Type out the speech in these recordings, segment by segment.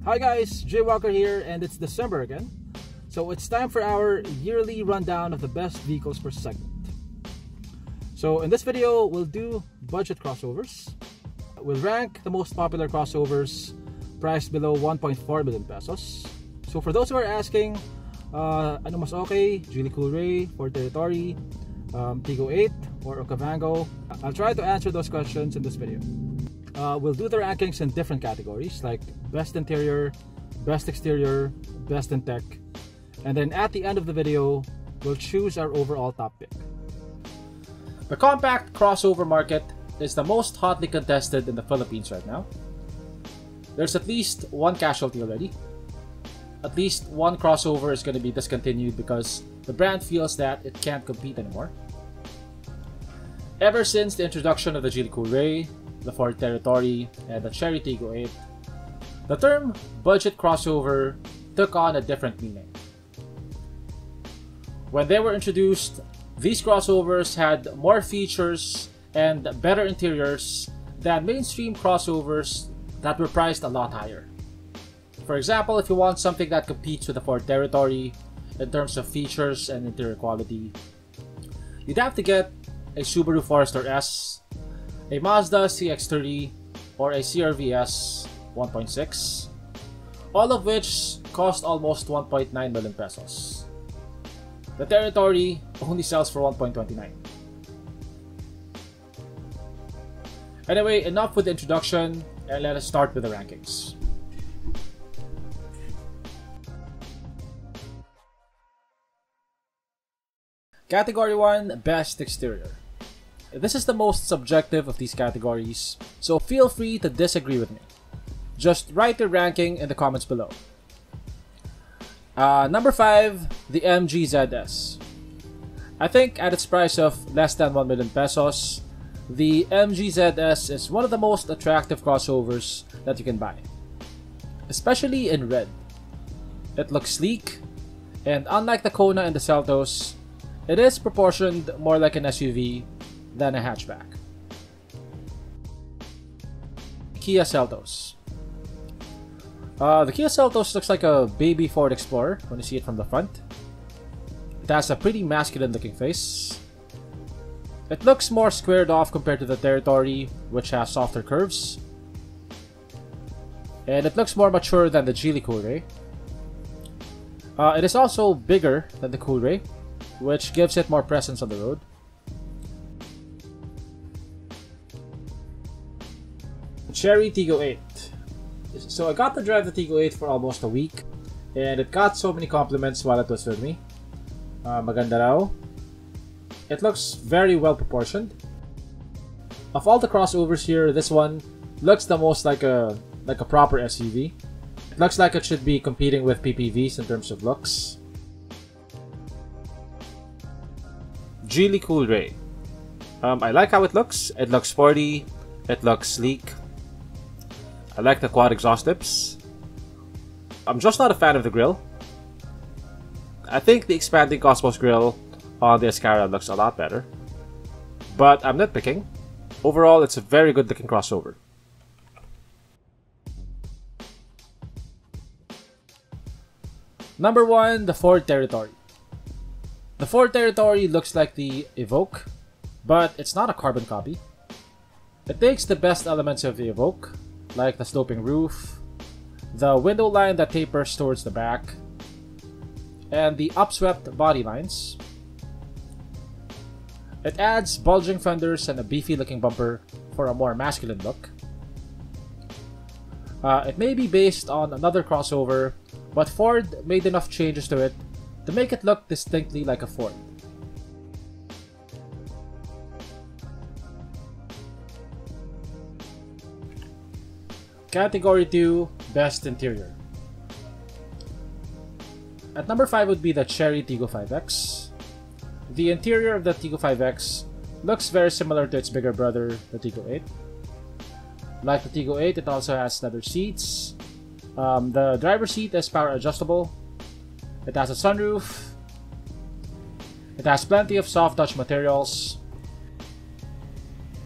Hi guys, Jay Walker here, and it's December again. So it's time for our yearly rundown of the best vehicles per segment. So in this video, we'll do budget crossovers. We'll rank the most popular crossovers priced below 1.4 million pesos. So for those who are asking, ano mas okay, Geely Coolray, Ford Territory, Tiggo 8, or Okavango, I'll try to answer those questions in this video. We'll do the rankings in different categories like best interior, best exterior, best in tech, and then at the end of the video, we'll choose our overall top pick. The compact crossover market is the most hotly contested in the Philippines right now. There's at least one casualty already. At least one crossover is going to be discontinued because the brand feels that it can't compete anymore. Ever since the introduction of the Geely Coolray, the Ford Territory, and the Chery Tiggo 8, the term budget crossover took on a different meaning. When they were introduced, these crossovers had more features and better interiors than mainstream crossovers that were priced a lot higher. For example, if you want something that competes with the Ford Territory in terms of features and interior quality, you'd have to get a Subaru Forester S, a Mazda CX-30, or a CR-V 1.6, all of which cost almost 1.9 million pesos. The Territory only sells for 1.29. Anyway, enough with the introduction, and let us start with the rankings. Category 1, Best Exterior. This is the most subjective of these categories, so feel free to disagree with me. Just write your ranking in the comments below. Number 5, the MG ZS. I think at its price of less than 1 million pesos, the MG ZS is one of the most attractive crossovers that you can buy. Especially in red. It looks sleek, and unlike the Kona and the Seltos, it is proportioned more like an SUV than a hatchback. Kia Seltos. The Kia Seltos looks like a baby Ford Explorer when you see it from the front. It has a pretty masculine looking face. It looks more squared off compared to the Territory, which has softer curves. And it looks more mature than the Geely Coolray. It is also bigger than the Coolray, which gives it more presence on the road. Chery Tiggo 8. So I got to drive the Tiggo 8 for almost a week, and it got so many compliments while it was with me. Maganda raw. It looks very well proportioned. Of all the crossovers here, this one looks the most like a proper SUV. It looks like it should be competing with PPVs in terms of looks. Geely Coolray. I like how it looks. It looks sporty. It looks sleek. I like the quad exhaust tips. I'm just not a fan of the grille. I think the expanding Cosmos grille on the Ascara looks a lot better. But I'm nitpicking. Overall, it's a very good looking crossover. Number 1, the Ford Territory. The Ford Territory looks like the Evoque, but it's not a carbon copy. It takes the best elements of the Evoque, like the sloping roof, the window line that tapers towards the back, and the upswept body lines. It adds bulging fenders and a beefy looking bumper for a more masculine look. It may be based on another crossover, but Ford made enough changes to it to make it look distinctly like a Ford. Category 2, Best Interior. At number 5 would be the Chery Tiggo 5X. The interior of the Tiggo 5X looks very similar to its bigger brother, the Tiggo 8. Like the Tiggo 8, it also has leather seats. The driver's seat is power adjustable. It has a sunroof. It has plenty of soft touch materials.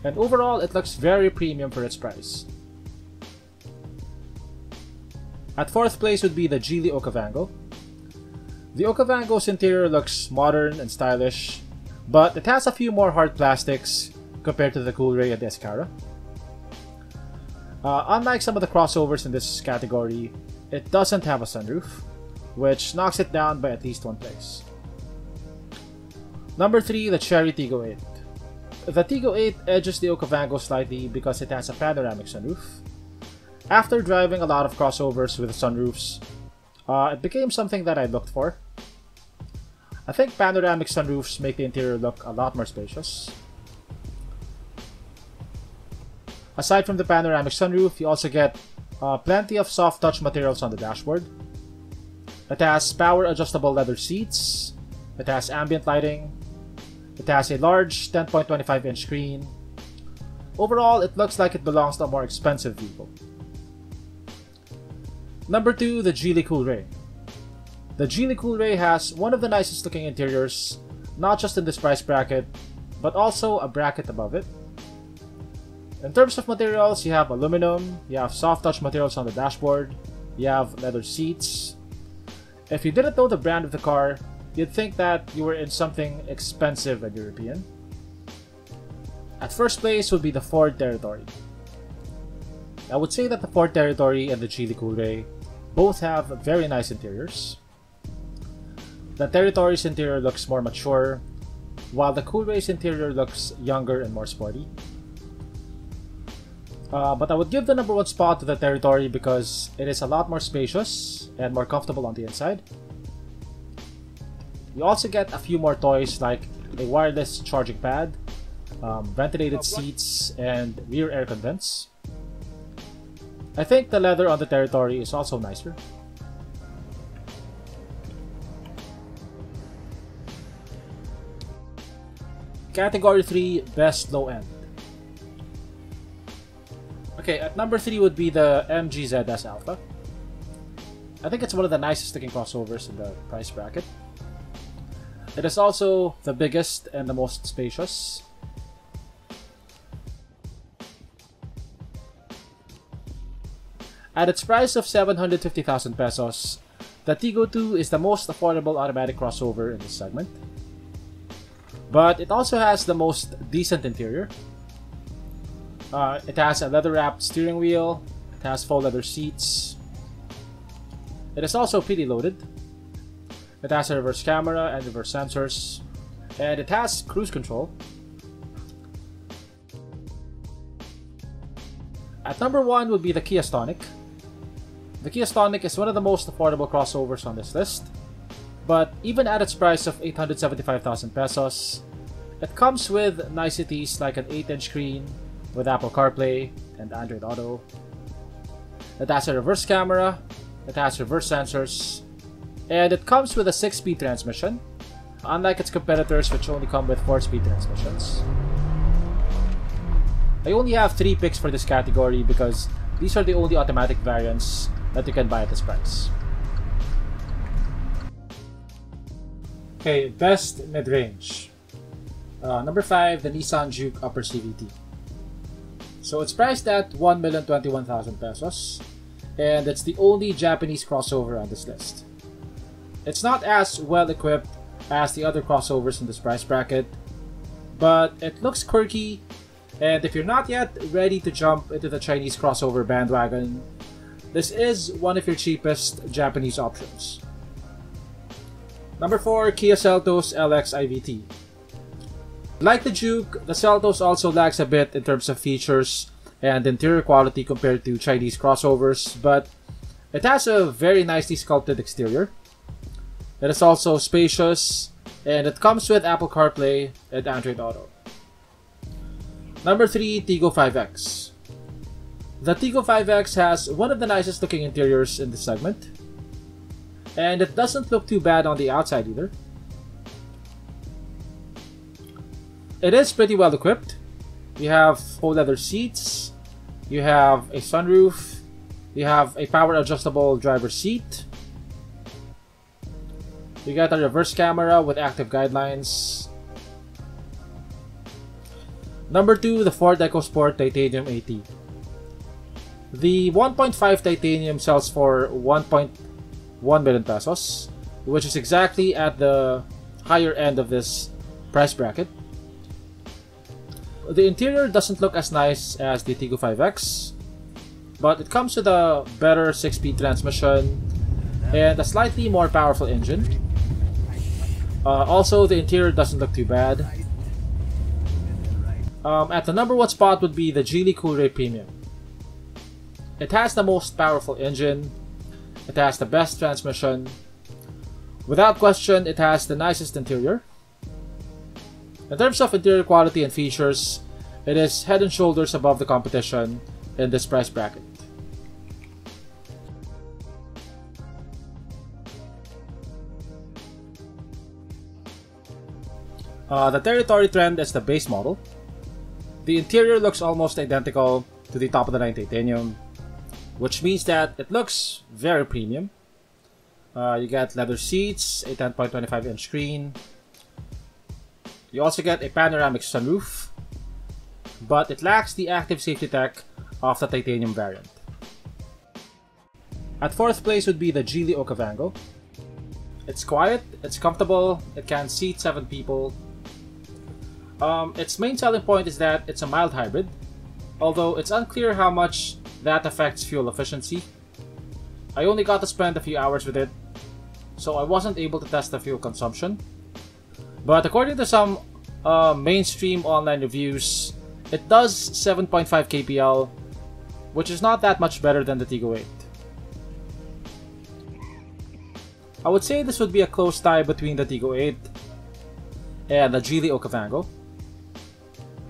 And overall, it looks very premium for its price. At fourth place would be the Geely Okavango. The Okavango's interior looks modern and stylish, but it has a few more hard plastics compared to the Coolray and the Escara. Unlike some of the crossovers in this category, it doesn't have a sunroof, which knocks it down by at least one place. Number 3, the Chery Tiggo 8. The Tiggo 8 edges the Okavango slightly because it has a panoramic sunroof. After driving a lot of crossovers with sunroofs, it became something that I looked for. I think panoramic sunroofs make the interior look a lot more spacious. Aside from the panoramic sunroof, you also get plenty of soft touch materials on the dashboard. It has power adjustable leather seats, it has ambient lighting, it has a large 10.25-inch screen. Overall, it looks like it belongs to a more expensive vehicle. Number 2, the Geely Coolray. The Geely Coolray has one of the nicest looking interiors, not just in this price bracket, but also a bracket above it. In terms of materials, you have aluminum, you have soft touch materials on the dashboard, you have leather seats. If you didn't know the brand of the car, you'd think that you were in something expensive and European. At first place would be the Ford Territory. I would say that the Ford Territory and the Geely Coolray both have very nice interiors. The Territory's interior looks more mature, while the Coolray's interior looks younger and more sporty. But I would give the number 1 spot to the Territory because it is a lot more spacious and more comfortable on the inside. You also get a few more toys like a wireless charging pad, ventilated seats, and rear air vents. I think the leather on the Territory is also nicer. Category 3, Best Low End. Okay, at number 3 would be the MG ZS Alpha. I think it's one of the nicest looking crossovers in the price bracket. It is also the biggest and the most spacious. At its price of 750,000 pesos, the Tiggo 2 is the most affordable automatic crossover in this segment. But it also has the most decent interior. It has a leather-wrapped steering wheel, it has faux leather seats. It is also pretty loaded. It has a reverse camera and reverse sensors, and it has cruise control. At number 1 would be the Kia Stonic. The Kia Stonic is one of the most affordable crossovers on this list, but even at its price of 875,000 pesos, it comes with niceties like an 8-inch screen with Apple CarPlay and Android Auto. It has a reverse camera, it has reverse sensors, and it comes with a 6-speed transmission, unlike its competitors which only come with 4-speed transmissions. I only have 3 picks for this category because these are the only automatic variants that you can buy at this price. Okay, best mid-range. Number 5, the Nissan Juke Upper CVT. So it's priced at 1,021,000 pesos, and it's the only Japanese crossover on this list. It's not as well equipped as the other crossovers in this price bracket, but it looks quirky, and if you're not yet ready to jump into the Chinese crossover bandwagon, this is one of your cheapest Japanese options. Number 4, Kia Seltos LX IVT. Like the Juke, the Seltos also lags a bit in terms of features and interior quality compared to Chinese crossovers, but it has a very nicely sculpted exterior. It is also spacious, and it comes with Apple CarPlay and Android Auto. Number 3, Tiggo 5X. The Tiggo 5X has one of the nicest looking interiors in this segment, and it doesn't look too bad on the outside either. It is pretty well equipped. You have faux leather seats, you have a sunroof, you have a power adjustable driver's seat, you got a reverse camera with active guidelines. Number 2, the Ford Ecosport Titanium AT. The 1.5 titanium sells for 1.1 million pesos, which is exactly at the higher end of this price bracket. The interior doesn't look as nice as the Tiggo 5X, but it comes with a better 6-speed transmission and a slightly more powerful engine. Also, the interior doesn't look too bad. At the number 1 spot would be the Geely Coolray Premium. It has the most powerful engine, it has the best transmission. Without question, it has the nicest interior. In terms of interior quality and features, it is head and shoulders above the competition in this price bracket. The Territory Trend is the base model. The interior looks almost identical to the top of the line titanium, which means that it looks very premium. You get leather seats, a 10.25-inch screen. You also get a panoramic sunroof, but it lacks the active safety tech of the titanium variant. At 4th place would be the Geely Okavango. It's quiet, it's comfortable, it can seat 7 people. Its main selling point is that it's a mild hybrid, although it's unclear how much that affects fuel efficiency. I only got to spend a few hours with it, so I wasn't able to test the fuel consumption. But according to some mainstream online reviews, it does 7.5 kpl, which is not that much better than the Tiggo 8. I would say this would be a close tie between the Tiggo 8 and the Geely Okavango.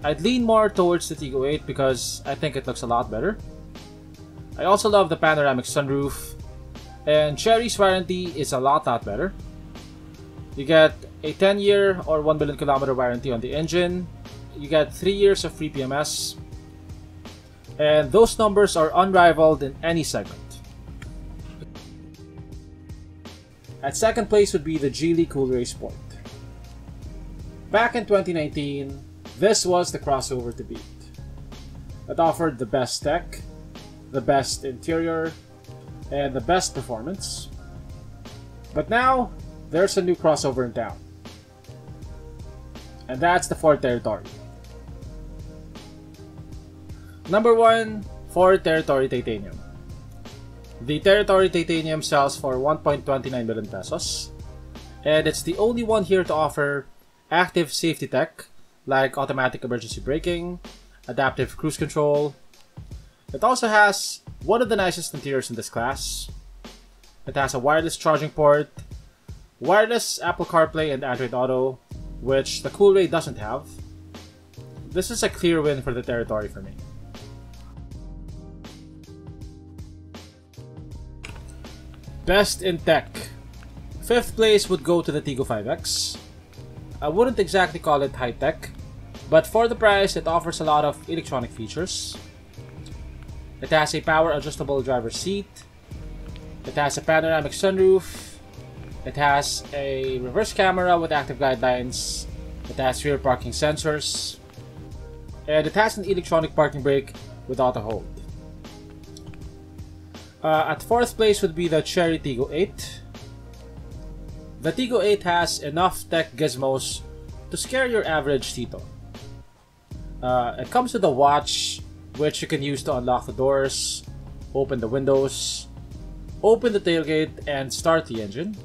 I'd lean more towards the Tiggo 8 because I think it looks a lot better. I also love the panoramic sunroof, and Chery's warranty is a lot better. You get a 10-year or 1 million kilometer warranty on the engine. You get 3 years of free PMS, and those numbers are unrivaled in any segment. At 2nd place would be the Geely Coolray Sport. Back in 2019, this was the crossover to beat. It offered the best tech, the best interior, and the best performance. But now, there's a new crossover in town. And that's the Ford Territory. Number 1, Ford Territory Titanium. The Territory Titanium sells for 1.29 million pesos, and it's the only one here to offer active safety tech like automatic emergency braking, adaptive cruise control. It also has one of the nicest interiors in this class. It has a wireless charging port, wireless Apple CarPlay and Android Auto, which the Coolray doesn't have. This is a clear win for the Territory for me. Best in tech. 5th place would go to the Tiggo 5X. I wouldn't exactly call it high tech, but for the price it offers a lot of electronic features. It has a power adjustable driver's seat. It has a panoramic sunroof. It has a reverse camera with active guidelines. It has rear parking sensors. And it has an electronic parking brake with auto hold. At 4th place would be the Chery Tiggo 8. The Tiggo 8 has enough tech gizmos to scare your average Tito. It comes with a watch, which you can use to unlock the doors, open the windows, open the tailgate, and start the engine.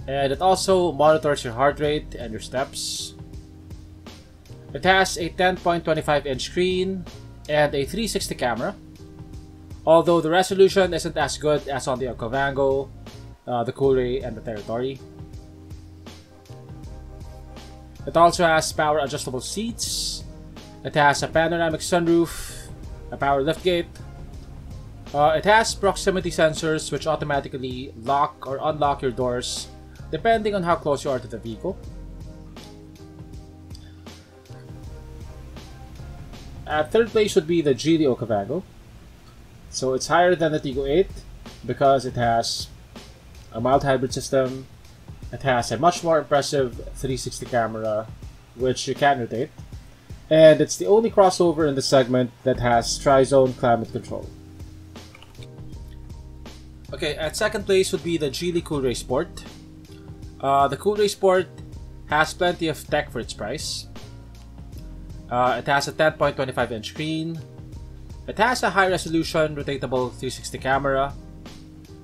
And it also monitors your heart rate and your steps. It has a 10.25-inch screen and a 360 camera, although the resolution isn't as good as on the Okavango, the Coolray, and the Territory. It also has power adjustable seats. It has a panoramic sunroof, a power liftgate. It has proximity sensors which automatically lock or unlock your doors depending on how close you are to the vehicle. At 3rd place would be the Geely Okavango. So it's higher than the Tiggo 8 because it has a mild hybrid system. It has a much more impressive 360 camera, which you can rotate. And it's the only crossover in the segment that has tri-zone climate control. Okay, at second place would be the Geely Coolray Sport. The Coolray Sport has plenty of tech for its price. It has a 10.25-inch screen. It has a high-resolution rotatable 360 camera.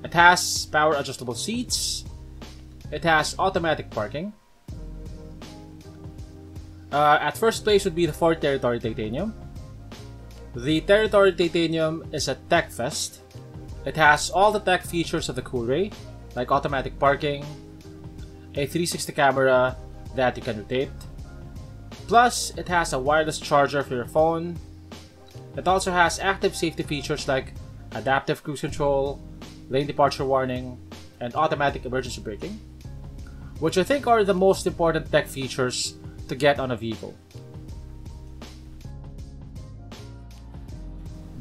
It has power-adjustable seats. It has automatic parking. At first place would be the Ford Territory Titanium. The Territory Titanium is a tech fest. It has all the tech features of the Coolray, like automatic parking, a 360 camera that you can rotate. Plus, it has a wireless charger for your phone. It also has active safety features like adaptive cruise control, lane departure warning, and automatic emergency braking, which I think are the most important tech features to get on a vehicle.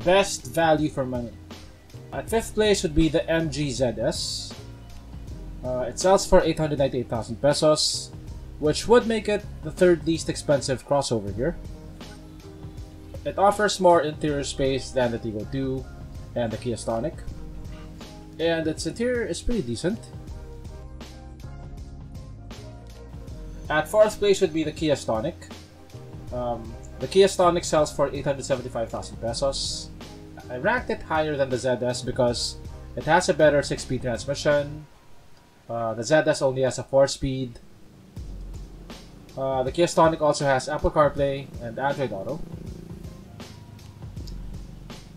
Best value for money. At fifth place would be the MG ZS. It sells for 898,000 pesos, which would make it the third least expensive crossover here. It offers more interior space than the Tiggo 2 and the Kia Stonic, and its interior is pretty decent. At fourth place would be the Kia Stonic. The Kia Stonic sells for 875,000 pesos. I ranked it higher than the ZS because it has a better 6-speed transmission. The ZS only has a 4-speed. The Kia Stonic also has Apple CarPlay and Android Auto.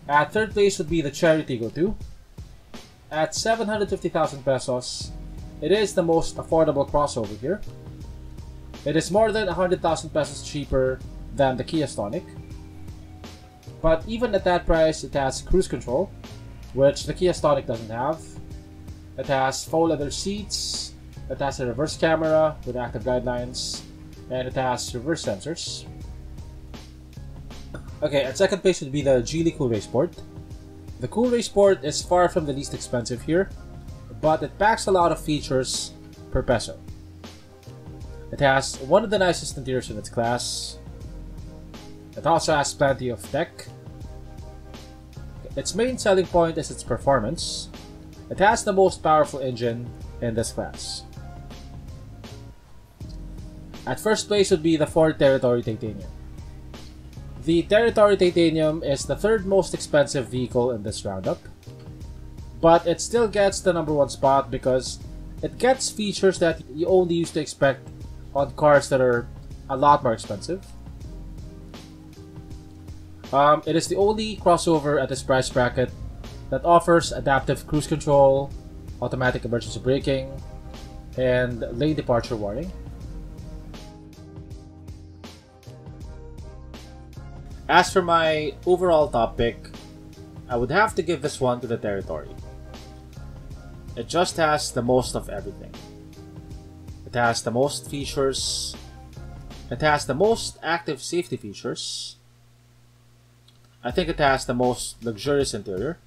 At third place would be the Chery Tiggo 2. At 750,000 pesos, it is the most affordable crossover here. It is more than 100,000 pesos cheaper than the Kia Stonic. But even at that price, it has cruise control, which the Kia Stonic doesn't have. It has faux leather seats, it has a reverse camera with active guidelines, and it has reverse sensors. Okay, at second place would be the Geely Coolray Sport. The Coolray Sport is far from the least expensive here, but it packs a lot of features per peso. It has one of the nicest interiors in its class. It also has plenty of tech. Its main selling point is its performance. It has the most powerful engine in this class. At first place would be the Ford Territory Titanium. The Territory Titanium is the third most expensive vehicle in this roundup, but it still gets the #1 spot because it gets features that you only used to expect on cars that are a lot more expensive. It is the only crossover at this price bracket that offers adaptive cruise control, automatic emergency braking, and lane departure warning. As for my overall top pick, I would have to give this one to the Territory. It just has the most of everything. It has the most features. It has the most active safety features. I think it has the most luxurious interior.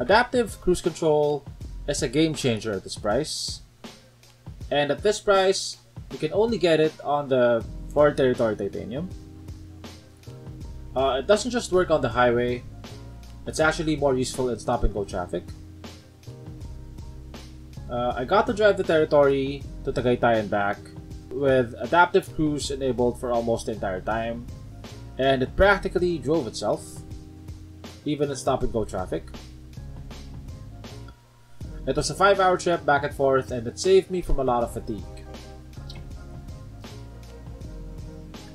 Adaptive cruise control is a game changer at this price. And at this price, you can only get it on the Ford Territory Titanium. It doesn't just work on the highway, it's actually more useful in stop-and-go traffic. I got to drive the Territory to Tagaytay and back with adaptive cruise enabled for almost the entire time, and it practically drove itself, even in stop-and-go traffic. It was a 5-hour trip back and forth, and it saved me from a lot of fatigue.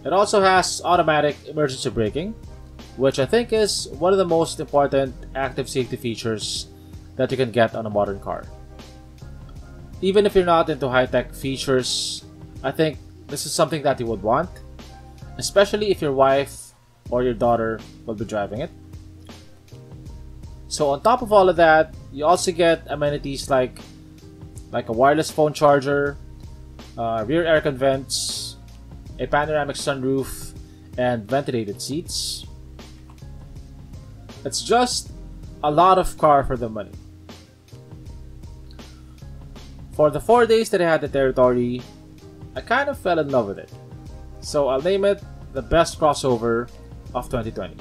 It also has automatic emergency braking, which I think is one of the most important active safety features that you can get on a modern car. Even if you're not into high-tech features, I think this is something that you would want, especially if your wife or your daughter will be driving it. So on top of all of that, you also get amenities like a wireless phone charger, rear aircon vents, a panoramic sunroof, and ventilated seats. It's just a lot of car for the money. For the 4 days that I had the Territory, I kind of fell in love with it. So I'll name it the best crossover of 2020.